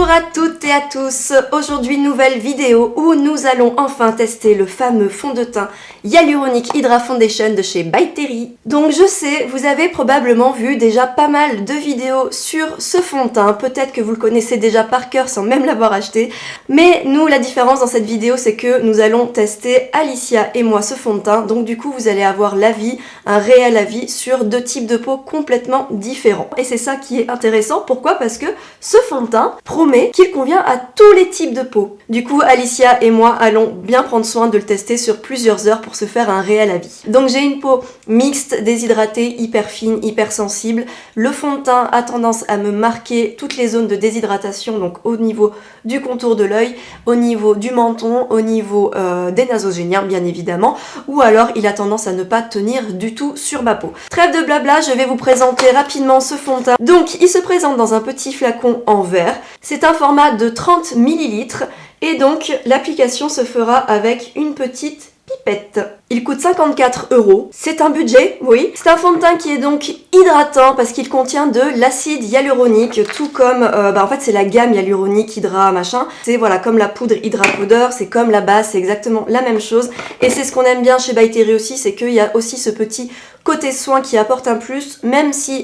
Bonjour à toutes et à tous, aujourd'hui nouvelle vidéo où nous allons enfin tester le fameux fond de teint Hyaluronic Hydra Foundation de chez By Terry. Donc je sais, vous avez probablement vu déjà pas mal de vidéos sur ce fond de teint, peut-être que vous le connaissez déjà par cœur sans même l'avoir acheté, mais nous la différence dans cette vidéo c'est que nous allons tester Alicia et moi ce fond de teint, donc du coup vous allez avoir l'avis, un réel avis sur deux types de peau complètement différents. Et c'est ça qui est intéressant, pourquoi? Parce que ce fond de teint promet qu'il convient à tous les types de peau. Du coup, Alicia et moi allons bien prendre soin de le tester sur plusieurs heures pour se faire un réel avis. Donc j'ai une peau mixte, déshydratée, hyper fine, hyper sensible. Le fond de teint a tendance à me marquer toutes les zones de déshydratation, donc au niveau du contour de l'œil, au niveau du menton, au niveau des nasogéniens bien évidemment, ou alors il a tendance à ne pas tenir du tout sur ma peau. Trêve de blabla, je vais vous présenter rapidement ce fond de teint. Donc il se présente dans un petit flacon en verre. C'est un format de 30 ml et donc l'application se fera avec une petite pipette. Il coûte 54 €. C'est un budget, oui. C'est un fond de teint qui est donc hydratant parce qu'il contient de l'acide hyaluronique, tout comme, en fait c'est la gamme Hyaluronic Hydra machin. C'est voilà comme la poudre Hydra Powder, c'est comme la base, c'est exactement la même chose. Et c'est ce qu'on aime bien chez By Terry aussi, c'est qu'il y a aussi ce petit côté soin qui apporte un plus, même si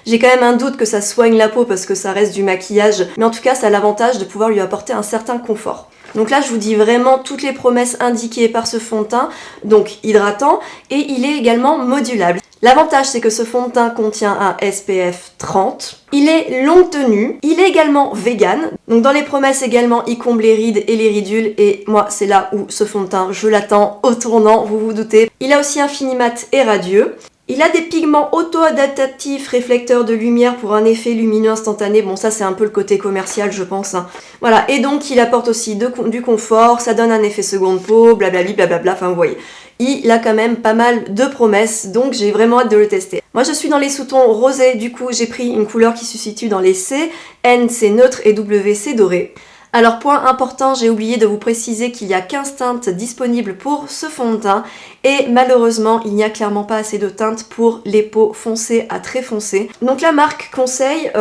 j'ai quand même un doute que ça soigne la peau parce que ça reste du maquillage. Mais en tout cas, ça a l'avantage de pouvoir lui apporter un certain confort. Donc là, je vous dis vraiment toutes les promesses indiquées par ce fond de teint, donc hydratant, et il est également modulable. L'avantage, c'est que ce fond de teint contient un SPF 30, il est longue tenue, il est également vegan, donc dans les promesses également, il comble les rides et les ridules, et moi, c'est là où ce fond de teint, je l'attends au tournant, vous vous doutez. Il a aussi un fini mat et radieux. Il a des pigments auto-adaptatifs réflecteurs de lumière pour un effet lumineux instantané. Bon, ça c'est un peu le côté commercial, je pense. Hein. Voilà, et donc il apporte aussi du confort, ça donne un effet seconde peau, blablabli, blablabla, enfin vous voyez. Il a quand même pas mal de promesses, donc j'ai vraiment hâte de le tester. Moi je suis dans les sous-tons rosés, du coup j'ai pris une couleur qui se situe dans les C. N c'est neutre et W c'est doré. Alors point important, j'ai oublié de vous préciser qu'il y a 15 teintes disponibles pour ce fond de teint et malheureusement il n'y a clairement pas assez de teintes pour les peaux foncées à très foncées. Donc la marque conseille,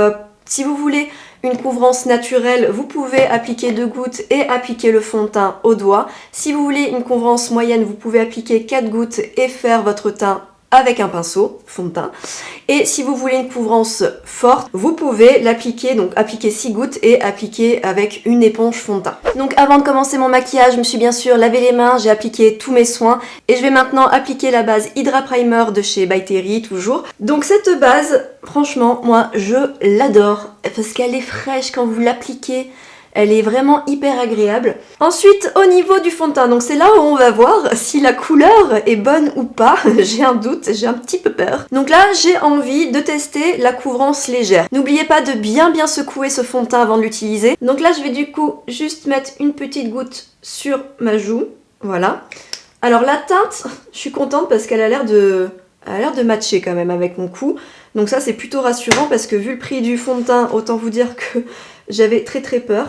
si vous voulez une couvrance naturelle, vous pouvez appliquer 2 gouttes et appliquer le fond de teint au doigt. Si vous voulez une couvrance moyenne, vous pouvez appliquer 4 gouttes et faire votre teint avec un pinceau, fond de teint. Et si vous voulez une couvrance forte, vous pouvez l'appliquer, donc appliquer 6 gouttes et appliquer avec une éponge fond de teint. Donc avant de commencer mon maquillage, je me suis bien sûr lavé les mains, j'ai appliqué tous mes soins et je vais maintenant appliquer la base Hydra Primer de chez By Terry, toujours. Donc cette base, franchement, moi je l'adore parce qu'elle est fraîche quand vous l'appliquez. Elle est vraiment hyper agréable. Ensuite, au niveau du fond de teint, donc c'est là où on va voir si la couleur est bonne ou pas. J'ai un doute, j'ai un petit peu peur. Donc là, j'ai envie de tester la couvrance légère. N'oubliez pas de bien secouer ce fond de teint avant de l'utiliser. Donc là, je vais du coup juste mettre une petite goutte sur ma joue. Voilà. Alors la teinte, je suis contente parce qu'elle a l'air de matcher quand même avec mon cou. Donc ça, c'est plutôt rassurant parce que vu le prix du fond de teint, autant vous dire que j'avais très peur.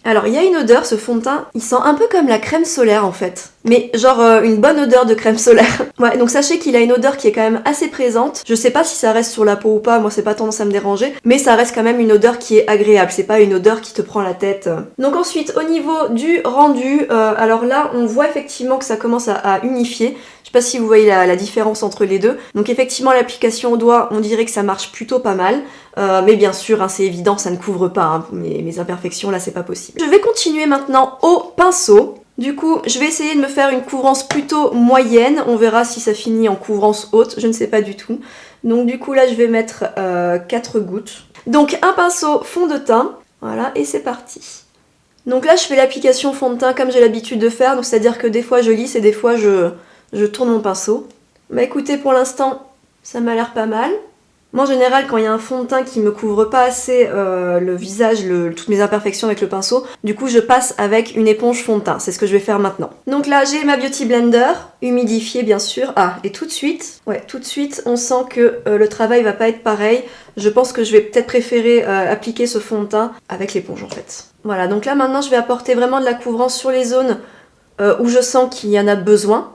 Alors il y a une odeur, ce fond de teint, il sent un peu comme la crème solaire en fait. Mais genre une bonne odeur de crème solaire. Ouais, donc sachez qu'il a une odeur qui est quand même assez présente. Je sais pas si ça reste sur la peau ou pas, moi c'est pas tendance à me déranger. Mais ça reste quand même une odeur qui est agréable, c'est pas une odeur qui te prend la tête. Donc ensuite, au niveau du rendu, alors là on voit effectivement que ça commence à unifier. Je sais pas si vous voyez la différence entre les deux. Donc effectivement l'application au doigt, on dirait que ça marche plutôt pas mal. Mais bien sûr, hein, c'est évident, ça ne couvre pas hein, mes imperfections, là c'est pas possible. Je vais continuer maintenant au pinceau. Du coup, je vais essayer de me faire une couvrance plutôt moyenne. On verra si ça finit en couvrance haute, je ne sais pas du tout. Donc du coup là, je vais mettre 4 gouttes. Donc un pinceau fond de teint, voilà, et c'est parti. Donc là, je fais l'application fond de teint comme j'ai l'habitude de faire, donc c'est-à-dire que des fois je lisse et des fois je tourne mon pinceau. Bah écoutez, pour l'instant, ça m'a l'air pas mal. Moi en général quand il y a un fond de teint qui me couvre pas assez le visage, toutes mes imperfections avec le pinceau, du coup je passe avec une éponge fond de teint, c'est ce que je vais faire maintenant. Donc là j'ai ma Beauty Blender, humidifiée bien sûr, et tout de suite on sent que le travail va pas être pareil. Je pense que je vais peut-être préférer appliquer ce fond de teint avec l'éponge en fait. Voilà, donc là maintenant je vais apporter vraiment de la couvrance sur les zones où je sens qu'il y en a besoin.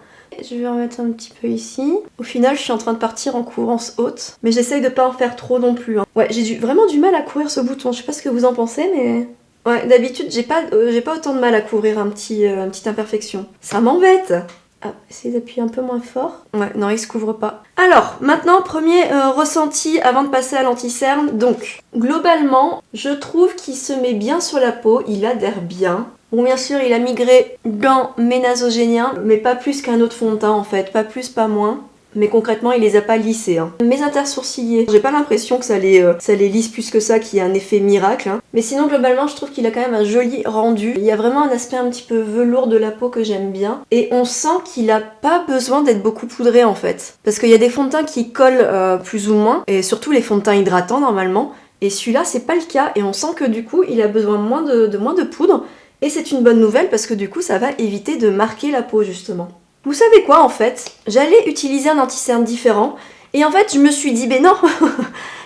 je vais en mettre un petit peu ici. Au final, je suis en train de partir en courance haute, mais j'essaye de pas en faire trop non plus. Hein. Ouais, j'ai vraiment du mal à couvrir ce bouton, je sais pas ce que vous en pensez, mais... Ouais, d'habitude, j'ai pas autant de mal à couvrir une petite imperfection. Ça m'embête. Ah, essayez d'appuyer un peu moins fort. Ouais, non, il se couvre pas. Alors, maintenant, premier ressenti avant de passer à l'anti-cerne. Donc, globalement, je trouve qu'il se met bien sur la peau, il adhère bien. Bon, bien sûr, il a migré dans mes nasogéniens, mais pas plus qu'un autre fond de teint en fait, pas plus, pas moins. Mais concrètement, il les a pas lissés. Hein. Mes intersourciliers, j'ai pas l'impression que ça les lisse plus que ça, qu'il y a un effet miracle. Hein. Mais sinon, globalement, je trouve qu'il a quand même un joli rendu. Il y a vraiment un aspect un petit peu velours de la peau que j'aime bien. Et on sent qu'il a pas besoin d'être beaucoup poudré en fait. Parce qu'il y a des fonds de teint qui collent plus ou moins, et surtout les fonds de teint hydratants normalement. Et celui-là, c'est pas le cas. Et on sent que du coup, il a besoin moins de poudre. Et c'est une bonne nouvelle parce que du coup, ça va éviter de marquer la peau justement. Vous savez quoi en fait? J'allais utiliser un anti-cerne différent et en fait je me suis dit ben non,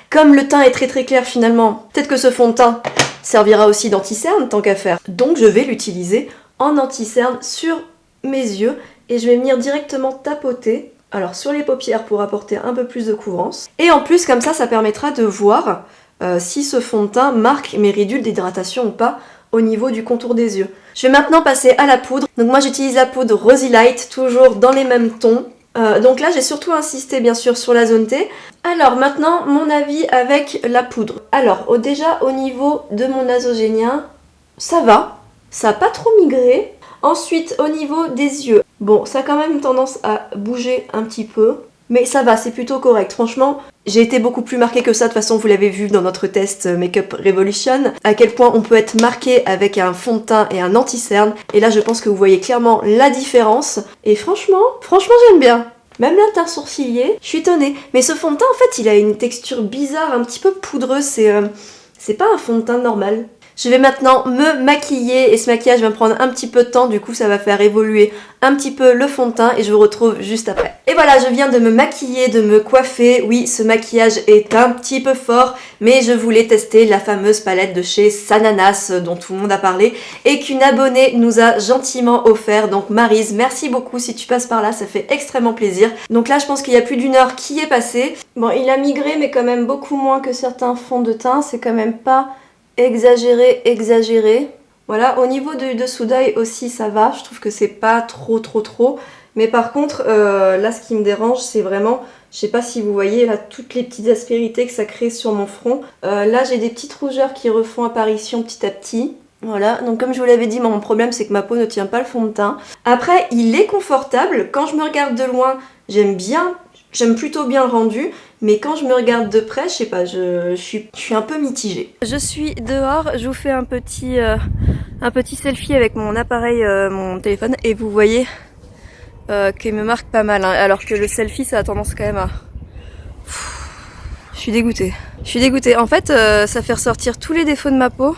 comme le teint est très très clair finalement, peut-être que ce fond de teint servira aussi d'anti-cerne tant qu'à faire. Donc je vais l'utiliser en anti-cerne sur mes yeux et je vais venir directement tapoter, alors sur les paupières pour apporter un peu plus de couvrance. Et en plus comme ça permettra de voir si ce fond de teint marque mes ridules d'hydratation ou pas au niveau du contour des yeux. Je vais maintenant passer à la poudre. Donc moi j'utilise la poudre Rosy Light, toujours dans les mêmes tons. Donc là j'ai surtout insisté bien sûr sur la zone T. Alors maintenant mon avis avec la poudre. Alors déjà au niveau de mon nasogénien, ça va. Ça n'a pas trop migré. Ensuite au niveau des yeux, bon ça a quand même tendance à bouger un petit peu. Mais ça va, c'est plutôt correct. Franchement, j'ai été beaucoup plus marquée que ça. De toute façon, vous l'avez vu dans notre test Makeup Revolution, à quel point on peut être marqué avec un fond de teint et un anti-cerne. Et là, je pense que vous voyez clairement la différence. Et franchement, j'aime bien. Même l'intersourcilier, je suis étonnée. Mais ce fond de teint, en fait, il a une texture bizarre, un petit peu poudreuse. C'est pas un fond de teint normal. Je vais maintenant me maquiller et ce maquillage va me prendre un petit peu de temps, du coup ça va faire évoluer un petit peu le fond de teint et je vous retrouve juste après. Et voilà, je viens de me maquiller, de me coiffer. Oui, ce maquillage est un petit peu fort, mais je voulais tester la fameuse palette de chez Sananas dont tout le monde a parlé et qu'une abonnée nous a gentiment offert. Donc Maryse, merci beaucoup si tu passes par là, ça fait extrêmement plaisir. Donc là, je pense qu'il y a plus d'1 heure qui est passée. Bon, il a migré, mais quand même beaucoup moins que certains fonds de teint, c'est quand même pas... exagéré. Voilà, au niveau du dessous d'œil aussi ça va, je trouve que c'est pas trop. Mais par contre, là ce qui me dérange c'est vraiment, je sais pas si vous voyez là toutes les petites aspérités que ça crée sur mon front. Là j'ai des petites rougeurs qui refont apparition petit à petit. Voilà, donc comme je vous l'avais dit, mon problème c'est que ma peau ne tient pas le fond de teint. Après, il est confortable, quand je me regarde de loin, j'aime plutôt bien le rendu, mais quand je me regarde de près, je sais pas, je suis un peu mitigée. Je suis dehors, je vous fais un petit selfie avec mon appareil, mon téléphone, et vous voyez qu'il me marque pas mal, hein, alors que le selfie ça a tendance quand même à... Je suis dégoûtée. En fait, ça fait ressortir tous les défauts de ma peau.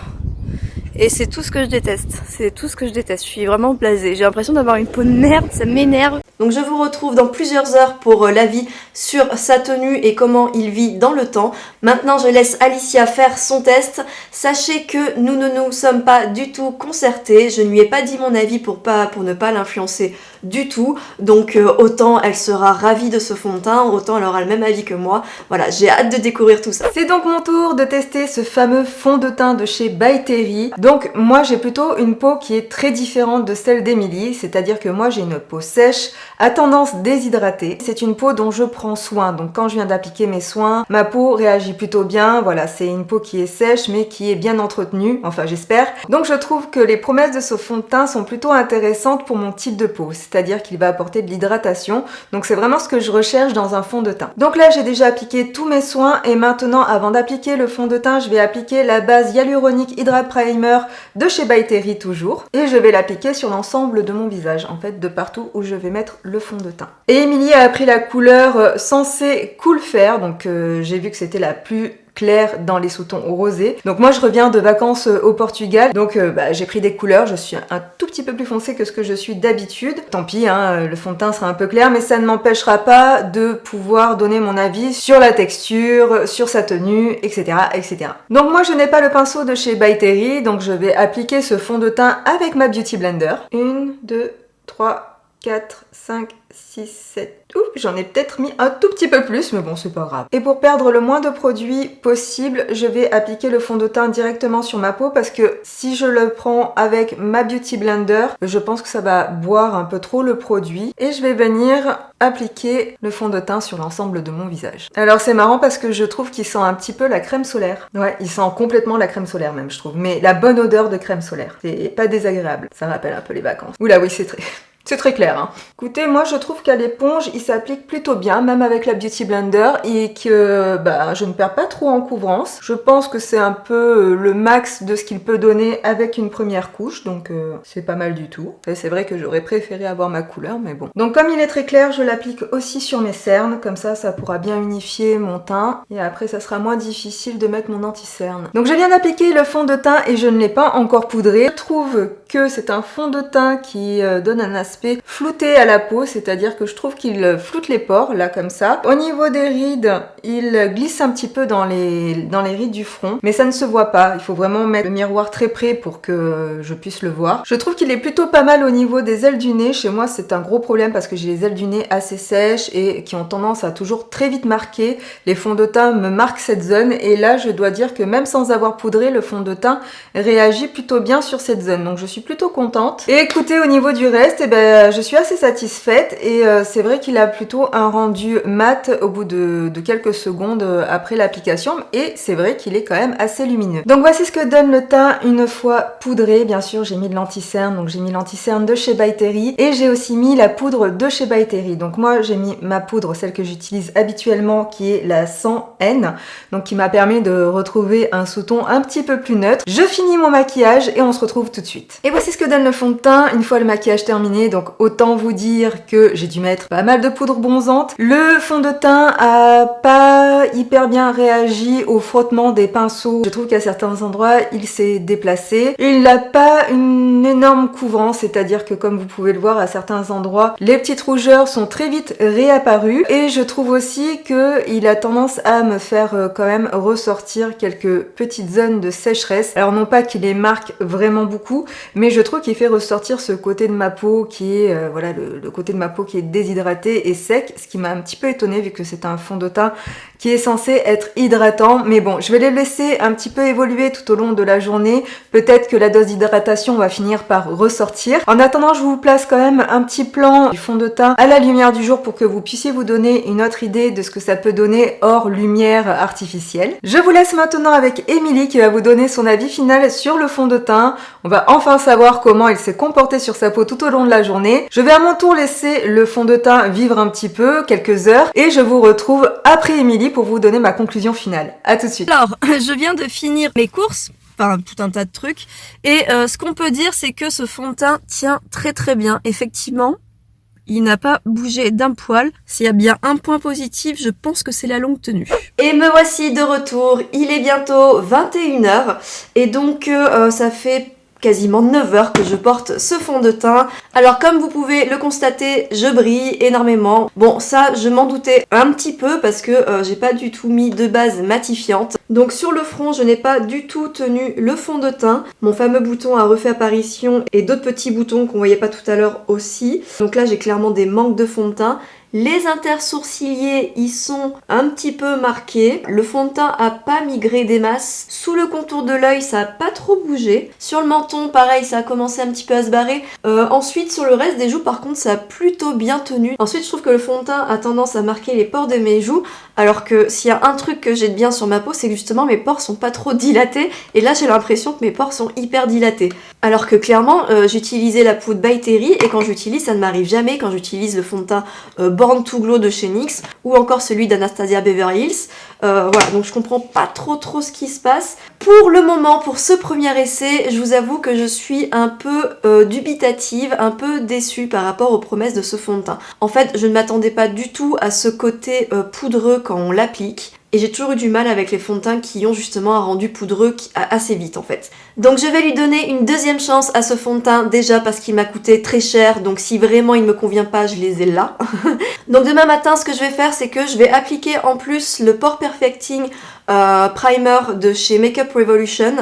Et c'est tout ce que je déteste, je suis vraiment blasée, j'ai l'impression d'avoir une peau de merde, ça m'énerve. Donc je vous retrouve dans plusieurs heures pour l'avis sur sa tenue et comment il vit dans le temps. Maintenant je laisse Alicia faire son test. Sachez que nous ne nous sommes pas du tout concertés, je ne lui ai pas dit mon avis pour ne pas l'influencer du tout. Donc autant elle sera ravie de ce fond de teint, autant elle aura le même avis que moi. Voilà, j'ai hâte de découvrir tout ça. C'est donc mon tour de tester ce fameux fond de teint de chez By Terry. Donc moi j'ai plutôt une peau qui est très différente de celle d'Emilie, c'est-à-dire que moi j'ai une peau sèche, à tendance déshydratée. C'est une peau dont je prends soin, donc quand je viens d'appliquer mes soins, ma peau réagit plutôt bien. Voilà, c'est une peau qui est sèche mais qui est bien entretenue, enfin j'espère. Donc je trouve que les promesses de ce fond de teint sont plutôt intéressantes pour mon type de peau, c'est-à-dire qu'il va apporter de l'hydratation. Donc c'est vraiment ce que je recherche dans un fond de teint. Donc là j'ai déjà appliqué tous mes soins et maintenant avant d'appliquer le fond de teint, je vais appliquer la base Hyaluronic Hydra Primer de chez By Terry toujours. Et je vais l'appliquer sur l'ensemble de mon visage, en fait de partout où je vais mettre le fond de teint. Et Emilie a pris la couleur Sensé Cool Fair, donc j'ai vu que c'était la plus claire dans les sous-tons rosés. Donc moi je reviens de vacances au Portugal, donc j'ai pris des couleurs, je suis un tout petit peu plus foncée que ce que je suis d'habitude. Tant pis, hein, le fond de teint sera un peu clair, mais ça ne m'empêchera pas de pouvoir donner mon avis sur la texture, sur sa tenue, etc. etc. Donc moi je n'ai pas le pinceau de chez By Terry, donc je vais appliquer ce fond de teint avec ma Beauty Blender. 1, 2, 3... 4, 5, 6, 7... Ouh, j'en ai peut-être mis un tout petit peu plus, mais bon, c'est pas grave. Et pour perdre le moins de produit possible, je vais appliquer le fond de teint directement sur ma peau parce que si je le prends avec ma Beauty Blender, je pense que ça va boire un peu trop le produit. Et je vais venir appliquer le fond de teint sur l'ensemble de mon visage. Alors c'est marrant parce que je trouve qu'il sent un petit peu la crème solaire. Ouais, il sent complètement la crème solaire même, je trouve. Mais la bonne odeur de crème solaire. C'est pas désagréable. Ça rappelle un peu les vacances. Oula, oui, c'est très... C'est très clair, hein. Écoutez, moi je trouve qu'à l'éponge, il s'applique plutôt bien, même avec la Beauty Blender, et que je ne perds pas trop en couvrance. Je pense que c'est un peu le max de ce qu'il peut donner avec une première couche, donc c'est pas mal du tout. Et c'est vrai que j'aurais préféré avoir ma couleur, mais bon. Donc comme il est très clair, je l'applique aussi sur mes cernes, comme ça pourra bien unifier mon teint, et après ça sera moins difficile de mettre mon anti-cerne. Donc je viens d'appliquer le fond de teint et je ne l'ai pas encore poudré. Je trouve que c'est un fond de teint qui donne un aspect flouté à la peau, c'est-à-dire que je trouve qu'il floute les pores, là comme ça. Au niveau des rides, il glisse un petit peu dans les rides du front, mais ça ne se voit pas. Il faut vraiment mettre le miroir très près pour que je puisse le voir. Je trouve qu'il est plutôt pas mal au niveau des ailes du nez. Chez moi, c'est un gros problème parce que j'ai les ailes du nez assez sèches et qui ont tendance à toujours très vite marquer. Les fonds de teint me marquent cette zone et là, je dois dire que même sans avoir poudré, le fond de teint réagit plutôt bien sur cette zone. Donc je suis plutôt contente. Et écoutez, au niveau du reste, je suis assez satisfaite et c'est vrai qu'il a plutôt un rendu mat au bout de quelques secondes après l'application et c'est vrai qu'il est quand même assez lumineux. Donc voici ce que donne le teint une fois poudré. Bien sûr, j'ai mis de l'anti-cerne, donc j'ai mis l'anti-cerne de chez By Terry et j'ai aussi mis la poudre de chez By Terry. Donc moi, j'ai mis ma poudre, celle que j'utilise habituellement, qui est la 100N, donc qui m'a permis de retrouver un sous-ton un petit peu plus neutre. Je finis mon maquillage et on se retrouve tout de suite. Et voici ce que donne le fond de teint une fois le maquillage terminé. Donc autant vous dire que j'ai dû mettre pas mal de poudre bronzante. Le fond de teint a pas hyper bien réagi au frottement des pinceaux. Je trouve qu'à certains endroits, il s'est déplacé. Il n'a pas une énorme couvrance, c'est-à-dire que comme vous pouvez le voir à certains endroits, les petites rougeurs sont très vite réapparues. Et je trouve aussi qu'il a tendance à me faire quand même ressortir quelques petites zones de sécheresse. Alors non pas qu'il les marque vraiment beaucoup, mais je trouve qu'il fait ressortir ce côté de ma peau qui est voilà le côté de ma peau qui est déshydraté et sec, ce qui m'a un petit peu étonnée vu que c'est un fond de teint qui est censé être hydratant. Mais bon, je vais les laisser un petit peu évoluer tout au long de la journée. Peut-être que la dose d'hydratation va finir par ressortir. En attendant, je vous place quand même un petit plan du fond de teint à la lumière du jour pour que vous puissiez vous donner une autre idée de ce que ça peut donner hors lumière artificielle. Je vous laisse maintenant avec Émilie qui va vous donner son avis final sur le fond de teint. On va enfin savoir comment il s'est comporté sur sa peau tout au long de la journée. Je vais à mon tour laisser le fond de teint vivre un petit peu, quelques heures, et je vous retrouve après Émilie pour vous donner ma conclusion finale. À tout de suite. Alors, je viens de finir mes courses, enfin tout un tas de trucs, et ce qu'on peut dire c'est que ce fond de teint tient très très bien, effectivement. Il n'a pas bougé d'un poil. S'il y a bien un point positif, je pense que c'est la longue tenue. Et me voici de retour. Il est bientôt 21h. Et donc, ça fait quasiment 9 heures que je porte ce fond de teint. Alors comme vous pouvez le constater, je brille énormément. Bon, ça je m'en doutais un petit peu parce que j'ai pas du tout mis de base matifiante. Donc sur le front, je n'ai pas du tout tenu le fond de teint. Mon fameux bouton a refait apparition et d'autres petits boutons qu'on voyait pas tout à l'heure aussi. Donc là j'ai clairement des manques de fond de teint. Les intersourciliers, ils sont un petit peu marqués. Le fond de teint a pas migré des masses. Sous le contour de l'œil, ça a pas trop bougé. Sur le menton, pareil, ça a commencé un petit peu à se barrer. Ensuite, sur le reste des joues, par contre, ça a plutôt bien tenu. Ensuite, je trouve que le fond de teint a tendance à marquer les pores de mes joues. Alors que s'il y a un truc que j'ai de bien sur ma peau, c'est que justement, mes pores sont pas trop dilatés. Et là, j'ai l'impression que mes pores sont hyper dilatés. Alors que clairement, j'utilisais la poudre By Terry et quand j'utilise, ça ne m'arrive jamais quand j'utilise le fond de teint Born to Glow de chez NYX ou encore celui d'Anastasia Beverly Hills. Voilà, donc je comprends pas trop ce qui se passe. Pour le moment, pour ce premier essai, je vous avoue que je suis un peu dubitative, un peu déçue par rapport aux promesses de ce fond de teint. En fait, je ne m'attendais pas du tout à ce côté poudreux quand on l'applique. Et j'ai toujours eu du mal avec les fonds de teint qui ont justement un rendu poudreux assez vite en fait. Donc je vais lui donner une deuxième chance à ce fond de teint, déjà parce qu'il m'a coûté très cher, donc si vraiment il me convient pas, je les ai là. Donc demain matin, ce que je vais faire, c'est que je vais appliquer en plus le Pore Perfecting Primer de chez Makeup Revolution,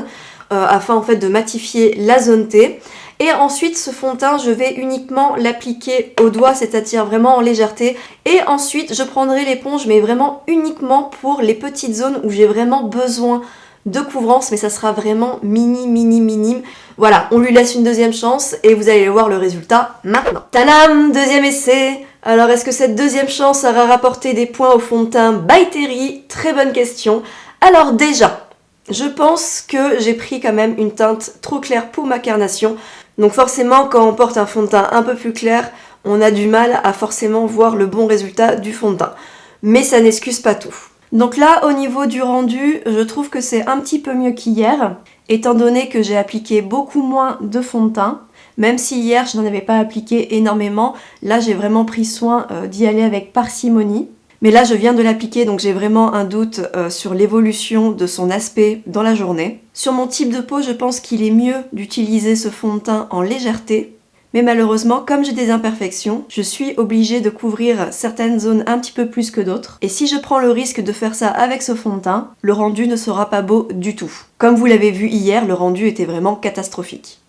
afin en fait de matifier la zone T. Et ensuite, ce fond de teint, je vais uniquement l'appliquer au doigt, c'est-à-dire vraiment en légèreté. Et ensuite, je prendrai l'éponge, mais vraiment uniquement pour les petites zones où j'ai vraiment besoin de couvrance, mais ça sera vraiment minime. Voilà, on lui laisse une deuxième chance et vous allez voir le résultat maintenant. Tadam, deuxième essai. Alors, est-ce que cette deuxième chance aura rapporté des points au fond de teint By Terry? Très bonne question. Alors déjà, je pense que j'ai pris quand même une teinte trop claire pour ma carnation. Donc forcément, quand on porte un fond de teint un peu plus clair, on a du mal à forcément voir le bon résultat du fond de teint. Mais ça n'excuse pas tout. Donc là, au niveau du rendu, je trouve que c'est un petit peu mieux qu'hier, étant donné que j'ai appliqué beaucoup moins de fond de teint. Même si hier, je n'en avais pas appliqué énormément, là, j'ai vraiment pris soin d'y aller avec parcimonie. Mais là, je viens de l'appliquer, donc j'ai vraiment un doute sur l'évolution de son aspect dans la journée. Sur mon type de peau, je pense qu'il est mieux d'utiliser ce fond de teint en légèreté. Mais malheureusement, comme j'ai des imperfections, je suis obligée de couvrir certaines zones un petit peu plus que d'autres. Et si je prends le risque de faire ça avec ce fond de teint, le rendu ne sera pas beau du tout. Comme vous l'avez vu hier, le rendu était vraiment catastrophique.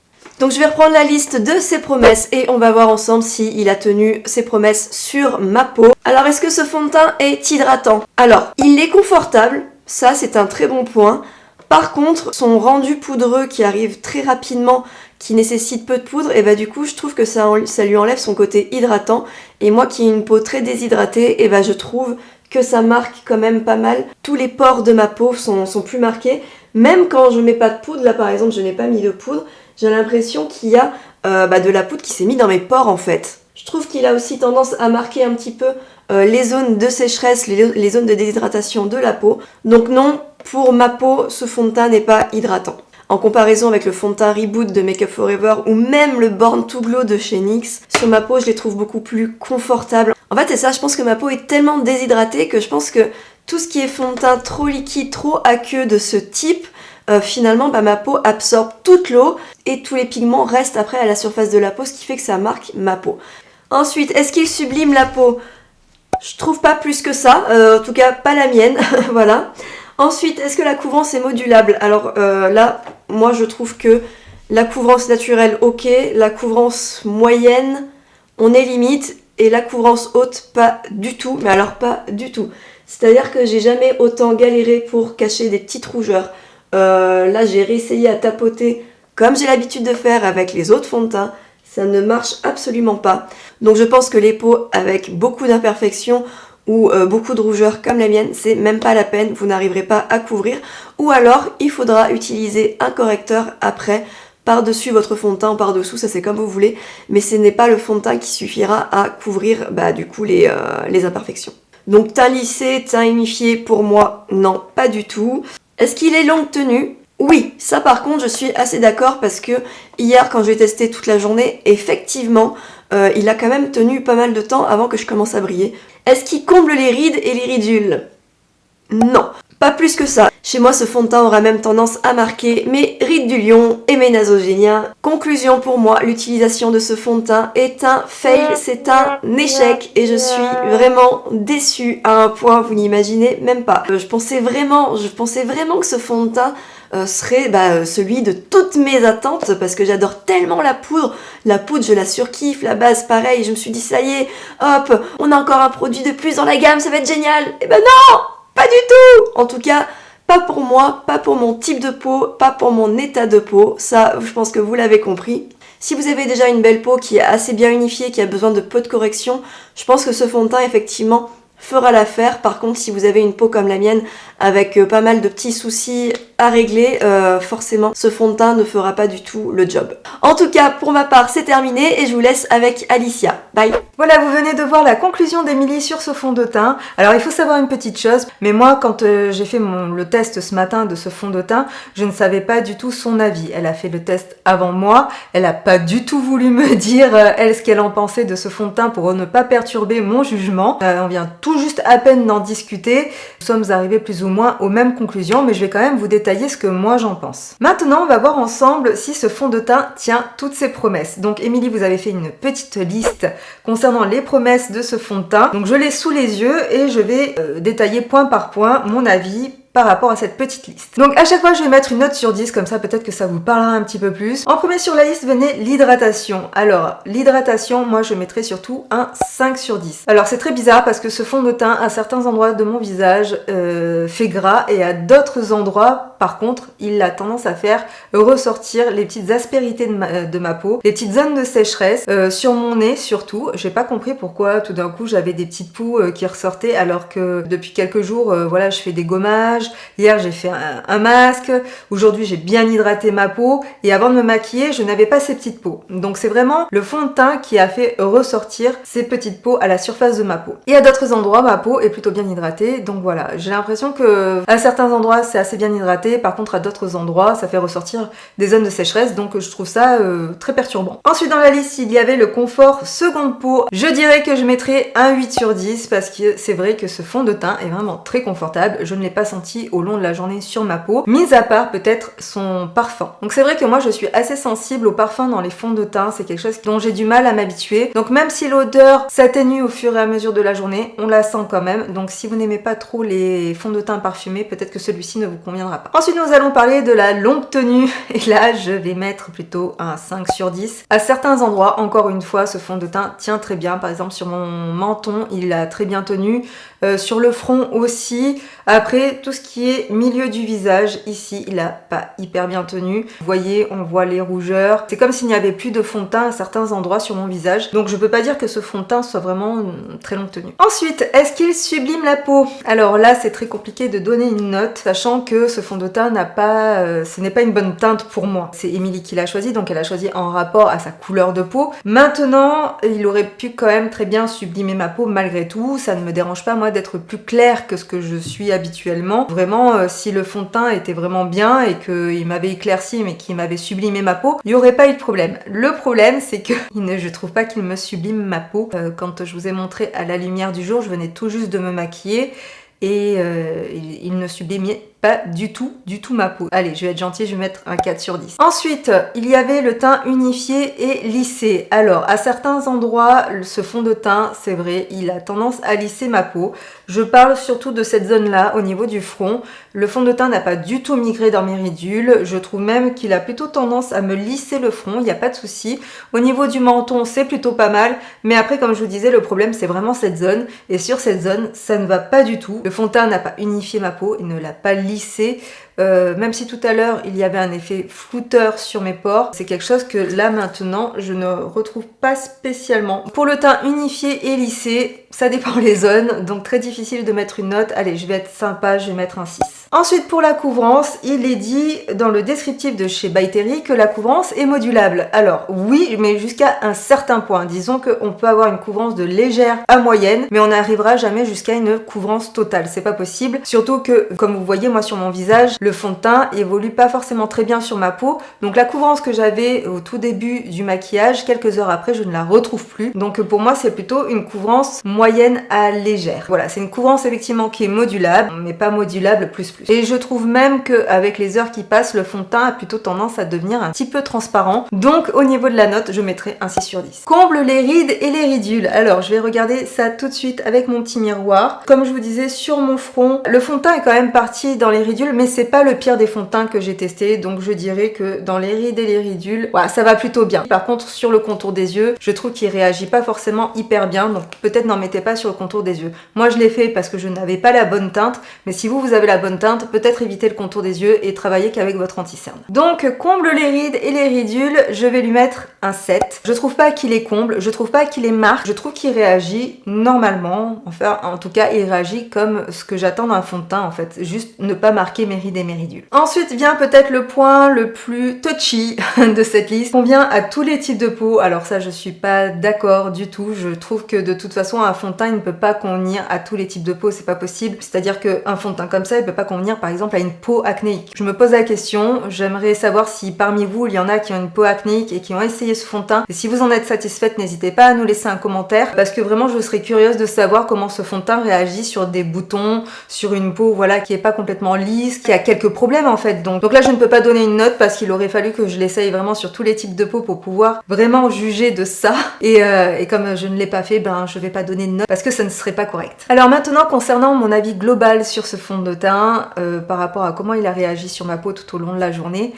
Donc je vais reprendre la liste de ses promesses et on va voir ensemble s'il a tenu ses promesses sur ma peau. Alors est-ce que ce fond de teint est hydratant? Alors, il est confortable, ça c'est un très bon point. Par contre, son rendu poudreux qui arrive très rapidement, qui nécessite peu de poudre, et bah du coup je trouve que ça lui enlève son côté hydratant. Et moi qui ai une peau très déshydratée, et bah je trouve que ça marque quand même pas mal. Tous les pores de ma peau sont plus marqués. Même quand je mets pas de poudre, là par exemple je n'ai pas mis de poudre, j'ai l'impression qu'il y a de la poudre qui s'est mise dans mes pores en fait. Je trouve qu'il a aussi tendance à marquer un petit peu les zones de sécheresse, les zones de déshydratation de la peau. Donc non, pour ma peau, ce fond de teint n'est pas hydratant. En comparaison avec le fond de teint Reboot de Make Up For Ever ou même le Born to Glow de chez NYX, sur ma peau je les trouve beaucoup plus confortables. En fait c'est ça, je pense que ma peau est tellement déshydratée que je pense que tout ce qui est fond de teint trop liquide, trop aqueux de ce type, finalement ma peau absorbe toute l'eau et tous les pigments restent après à la surface de la peau, ce qui fait que ça marque ma peau. Ensuite, est-ce qu'il sublime la peau? Je trouve pas plus que ça, en tout cas pas la mienne, voilà. Ensuite, est-ce que la couvrance est modulable? Alors là, moi je trouve que la couvrance naturelle, ok, la couvrance moyenne, on est limite, et la couvrance haute, pas du tout, mais alors pas du tout. C'est-à-dire que j'ai jamais autant galéré pour cacher des petites rougeurs. Là, j'ai réessayé à tapoter comme j'ai l'habitude de faire avec les autres fonds de teint. Ça ne marche absolument pas. Donc je pense que les peaux avec beaucoup d'imperfections ou beaucoup de rougeurs comme la mienne, c'est même pas la peine, vous n'arriverez pas à couvrir. Ou alors, il faudra utiliser un correcteur après, par-dessus votre fond de teint ou par-dessous, ça c'est comme vous voulez. Mais ce n'est pas le fond de teint qui suffira à couvrir du coup les imperfections. Donc teint lissé, teint unifié, pour moi, non, pas du tout. Est-ce qu'il est longue tenue? Oui, ça par contre je suis assez d'accord parce que hier quand je l'ai testé toute la journée, effectivement, il a quand même tenu pas mal de temps avant que je commence à briller. Est-ce qu'il comble les rides et les ridules? Non, pas plus que ça. Chez moi, ce fond de teint aura même tendance à marquer mes rides du lion et mes nasogéniens. Conclusion pour moi, l'utilisation de ce fond de teint est un fail, c'est un échec et je suis vraiment déçue à un point, vous n'imaginez même pas. Je pensais vraiment que ce fond de teint serait celui de toutes mes attentes parce que j'adore tellement la poudre. La poudre, je la surkiffe, la base pareil, je me suis dit ça y est, hop, on a encore un produit de plus dans la gamme, ça va être génial. Et ben non, pas du tout. En tout cas, pas pour moi, pas pour mon type de peau, pas pour mon état de peau, ça je pense que vous l'avez compris. Si vous avez déjà une belle peau qui est assez bien unifiée, qui a besoin de peu de correction, je pense que ce fond de teint effectivement fera l'affaire. Par contre, si vous avez une peau comme la mienne avec pas mal de petits soucis à régler, forcément ce fond de teint ne fera pas du tout le job. En tout cas, pour ma part, c'est terminé et je vous laisse avec Alicia. Bye. Voilà, vous venez de voir la conclusion d'Emilie sur ce fond de teint. Alors il faut savoir une petite chose, mais moi quand j'ai fait le test ce matin de ce fond de teint, je ne savais pas du tout son avis. Elle a fait le test avant moi, elle n'a pas du tout voulu me dire elle ce qu'elle en pensait de ce fond de teint pour ne pas perturber mon jugement. On vient tout juste à peine d'en discuter. Nous sommes arrivés plus ou moins aux mêmes conclusions, mais je vais quand même vous détailler ce que moi j'en pense. Maintenant, on va voir ensemble si ce fond de teint tient toutes ses promesses. Donc Émilie, vous avez fait une petite liste concernant les promesses de ce fond de teint. Donc je l'ai sous les yeux et je vais détailler point par point mon avis par rapport à cette petite liste. Donc à chaque fois je vais mettre une note sur 10, comme ça peut-être que ça vous parlera un petit peu plus. En premier sur la liste venait l'hydratation. Alors l'hydratation, moi je mettrais surtout un 5 sur 10. Alors c'est très bizarre parce que ce fond de teint à certains endroits de mon visage fait gras et à d'autres endroits par contre il a tendance à faire ressortir les petites aspérités de ma peau, les petites zones de sécheresse, sur mon nez surtout. J'ai pas compris pourquoi tout d'un coup j'avais des petites poux qui ressortaient alors que depuis quelques jours voilà je fais des gommages, hier j'ai fait un masque, aujourd'hui j'ai bien hydraté ma peau et avant de me maquiller je n'avais pas ces petites peaux. Donc c'est vraiment le fond de teint qui a fait ressortir ces petites peaux à la surface de ma peau. Et à d'autres endroits ma peau est plutôt bien hydratée, donc voilà, j'ai l'impression que à certains endroits c'est assez bien hydraté, par contre à d'autres endroits ça fait ressortir des zones de sécheresse, donc je trouve ça très perturbant. Ensuite dans la liste il y avait le confort seconde peau. Je dirais que je mettrais un 8 sur 10 parce que c'est vrai que ce fond de teint est vraiment très confortable. Je ne l'ai pas senti au long de la journée sur ma peau, mis à part peut-être son parfum. Donc c'est vrai que moi je suis assez sensible au parfum dans les fonds de teint, c'est quelque chose dont j'ai du mal à m'habituer. Donc même si l'odeur s'atténue au fur et à mesure de la journée, on la sent quand même. Donc si vous n'aimez pas trop les fonds de teint parfumés, peut-être que celui-ci ne vous conviendra pas. Ensuite nous allons parler de la longue tenue et là je vais mettre plutôt un 5 sur 10. À certains endroits, encore une fois, ce fond de teint tient très bien. Par exemple sur mon menton, il a très bien tenu. Sur le front aussi. Après, tout ce qui est milieu du visage, ici, il a pas hyper bien tenu. Vous voyez, on voit les rougeurs. C'est comme s'il n'y avait plus de fond de teint à certains endroits sur mon visage. Donc je peux pas dire que ce fond de teint soit vraiment une très longue tenue. Ensuite, est-ce qu'il sublime la peau? Alors là, c'est très compliqué de donner une note, sachant que ce fond de teint n'a pas, ce n'est pas une bonne teinte pour moi. C'est Émilie qui l'a choisi, donc elle a choisi en rapport à sa couleur de peau. Maintenant, il aurait pu quand même très bien sublimer ma peau malgré tout. Ça ne me dérange pas, moi, d'être plus claire que ce que je suis habituellement. Vraiment, si le fond de teint était vraiment bien et qu'il m'avait éclairci mais qu'il m'avait sublimé ma peau, il n'y aurait pas eu de problème. Le problème, c'est que je trouve pas qu'il me sublime ma peau. Quand je vous ai montré à la lumière du jour, je venais tout juste de me maquiller et il ne sublimait pas du tout ma peau. Allez, je vais être gentille, je vais mettre un 4 sur 10. Ensuite, il y avait le teint unifié et lissé. Alors, à certains endroits, ce fond de teint, c'est vrai, il a tendance à lisser ma peau. Je parle surtout de cette zone-là, au niveau du front. Le fond de teint n'a pas du tout migré dans mes ridules. Je trouve même qu'il a plutôt tendance à me lisser le front, il n'y a pas de souci. Au niveau du menton, c'est plutôt pas mal. Mais après, comme je vous disais, le problème, c'est vraiment cette zone. Et sur cette zone, ça ne va pas du tout. Le fond de teint n'a pas unifié ma peau, il ne l'a pas lissé. Même si tout à l'heure il y avait un effet flouteur sur mes pores, c'est quelque chose que là maintenant je ne retrouve pas spécialement. Pour le teint unifié et lissé, ça dépend les zones, donc très difficile de mettre une note. Allez, je vais être sympa, je vais mettre un 6. Ensuite pour la couvrance, il est dit dans le descriptif de chez By Terry que la couvrance est modulable. Alors oui, mais jusqu'à un certain point. Disons qu'on peut avoir une couvrance de légère à moyenne, mais on n'arrivera jamais jusqu'à une couvrance totale, c'est pas possible. Surtout que, comme vous voyez moi sur mon visage, le fond de teint évolue pas forcément très bien sur ma peau. Donc la couvrance que j'avais au tout début du maquillage, quelques heures après, je ne la retrouve plus. Donc pour moi c'est plutôt une couvrance moyenne à légère. Voilà, c'est une couvrance effectivement qui est modulable, mais pas modulable plus. Et je trouve même qu'avec les heures qui passent, le fond de teint a plutôt tendance à devenir un petit peu transparent. Donc au niveau de la note, je mettrai un 6 sur 10. Comble les rides et les ridules. Alors je vais regarder ça tout de suite avec mon petit miroir. Comme je vous disais, sur mon front, le fond de teint est quand même parti dans les ridules, mais c'est pas le pire des fonds de teint que j'ai testé. Donc je dirais que dans les rides et les ridules, voilà, ça va plutôt bien. Par contre, sur le contour des yeux, je trouve qu'il réagit pas forcément hyper bien. Donc peut-être n'en mettez pas sur le contour des yeux. Moi je l'ai fait parce que je n'avais pas la bonne teinte, mais si vous avez la bonne teinte, peut-être éviter le contour des yeux et travailler qu'avec votre anti-cerne. Donc comble les rides et les ridules, je vais lui mettre un 7. Je trouve pas qu'il est comble, je trouve pas qu'il est marque, je trouve qu'il réagit normalement. Enfin, en tout cas, il réagit comme ce que j'attends d'un fond de teint en fait, juste ne pas marquer mes rides et mes ridules. Ensuite vient peut-être le point le plus touchy de cette liste. Convient à tous les types de peau. Alors ça, je suis pas d'accord du tout. Je trouve que de toute façon, un fond de teint, il ne peut pas convenir à tous les types de peau, c'est pas possible. C'est-à-dire qu'un fond de teint comme ça, il peut pas convenir par exemple à une peau acnéique. Je me pose la question, j'aimerais savoir si parmi vous, il y en a qui ont une peau acnéique et qui ont essayé ce fond de teint. Et si vous en êtes satisfaite, n'hésitez pas à nous laisser un commentaire parce que vraiment, je serais curieuse de savoir comment ce fond de teint réagit sur des boutons, sur une peau voilà qui est pas complètement lisse, qui a quelques problèmes en fait. Donc là, je ne peux pas donner une note parce qu'il aurait fallu que je l'essaye vraiment sur tous les types de peau pour pouvoir vraiment juger de ça. Et comme je ne l'ai pas fait, ben je vais pas donner de note parce que ça ne serait pas correct. Alors maintenant, concernant mon avis global sur ce fond de teint, teint par rapport à comment il a réagi sur ma peau tout au long de la journée.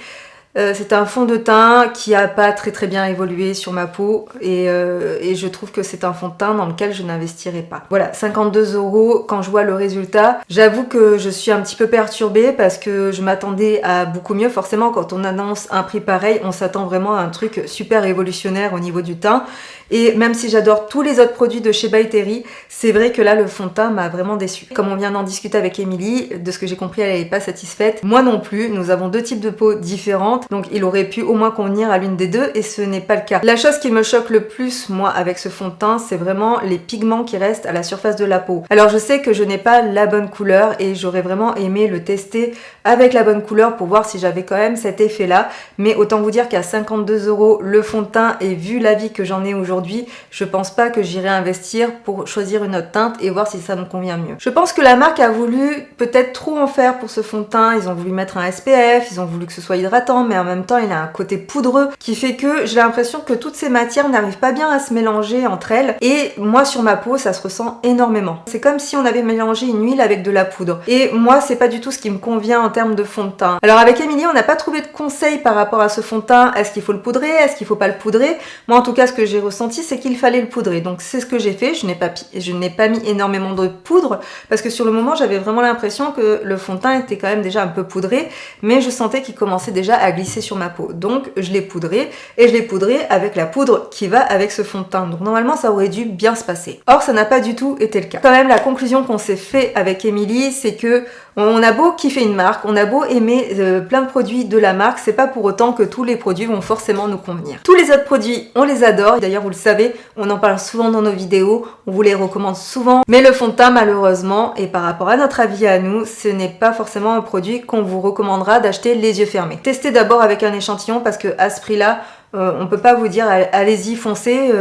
C'est un fond de teint qui a pas très bien évolué sur ma peau et je trouve que c'est un fond de teint dans lequel je n'investirai pas. Voilà, 52 € quand je vois le résultat. J'avoue que je suis un petit peu perturbée parce que je m'attendais à beaucoup mieux. Forcément, quand on annonce un prix pareil, on s'attend vraiment à un truc super révolutionnaire au niveau du teint. Et même si j'adore tous les autres produits de chez By Terry, c'est vrai que là, le fond de teint m'a vraiment déçue. Comme on vient d'en discuter avec Émilie, de ce que j'ai compris, elle n'est pas satisfaite. Moi non plus, nous avons deux types de peau différentes, donc il aurait pu au moins convenir à l'une des deux, et ce n'est pas le cas. La chose qui me choque le plus, moi, avec ce fond de teint, c'est vraiment les pigments qui restent à la surface de la peau. Alors je sais que je n'ai pas la bonne couleur, et j'aurais vraiment aimé le tester avec la bonne couleur pour voir si j'avais quand même cet effet-là, mais autant vous dire qu'à 52 € le fond de teint, et vu l'avis que j'en ai aujourd'hui, je pense pas que j'irai investir pour choisir une autre teinte et voir si ça me convient mieux. Je pense que la marque a voulu peut-être trop en faire pour ce fond de teint. Ils ont voulu mettre un SPF, ils ont voulu que ce soit hydratant, mais en même temps il a un côté poudreux qui fait que j'ai l'impression que toutes ces matières n'arrivent pas bien à se mélanger entre elles, et moi sur ma peau ça se ressent énormément. C'est comme si on avait mélangé une huile avec de la poudre, et moi c'est pas du tout ce qui me convient en termes de fond de teint. Alors avec Émilie on n'a pas trouvé de conseils par rapport à ce fond de teint. Est-ce qu'il faut le poudrer? Est-ce qu'il faut pas le poudrer? Moi en tout cas ce que j'ai ressenti c'est qu'il fallait le poudrer, donc c'est ce que j'ai fait. Je n'ai pas mis énormément de poudre parce que sur le moment j'avais vraiment l'impression que le fond de teint était quand même déjà un peu poudré, mais je sentais qu'il commençait déjà à glisser sur ma peau, donc je l'ai poudré, et je l'ai poudré avec la poudre qui va avec ce fond de teint, donc normalement ça aurait dû bien se passer. Or ça n'a pas du tout été le cas. Quand même la conclusion qu'on s'est fait avec Émilie, c'est que on a beau kiffer une marque, on a beau aimer plein de produits de la marque, c'est pas pour autant que tous les produits vont forcément nous convenir. Tous les autres produits, on les adore, d'ailleurs vous le savez, on en parle souvent dans nos vidéos, on vous les recommande souvent, mais le fond de teint malheureusement, et par rapport à notre avis à nous, ce n'est pas forcément un produit qu'on vous recommandera d'acheter les yeux fermés. Testez d'abord avec un échantillon parce que à ce prix-là, on peut pas vous dire allez-y foncez,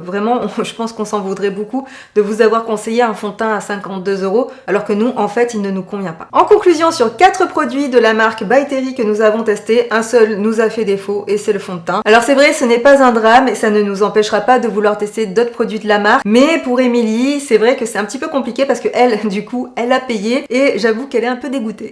vraiment je pense qu'on s'en voudrait beaucoup de vous avoir conseillé un fond de teint à 52 € alors que nous en fait il ne nous convient pas. En conclusion, sur 4 produits de la marque By Terry que nous avons testé, un seul nous a fait défaut et c'est le fond de teint. Alors c'est vrai, ce n'est pas un drame et ça ne nous empêchera pas de vouloir tester d'autres produits de la marque, mais pour Émilie c'est vrai que c'est un petit peu compliqué parce que elle du coup elle a payé et j'avoue qu'elle est un peu dégoûtée.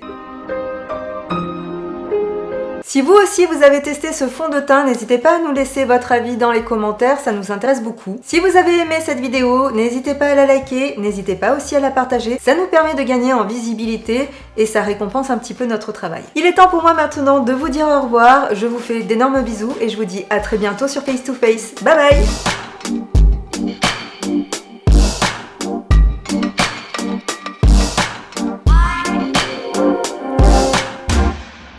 Si vous aussi vous avez testé ce fond de teint, n'hésitez pas à nous laisser votre avis dans les commentaires, ça nous intéresse beaucoup. Si vous avez aimé cette vidéo, n'hésitez pas à la liker, n'hésitez pas aussi à la partager, ça nous permet de gagner en visibilité et ça récompense un petit peu notre travail. Il est temps pour moi maintenant de vous dire au revoir, je vous fais d'énormes bisous et je vous dis à très bientôt sur Face to Face. Bye bye!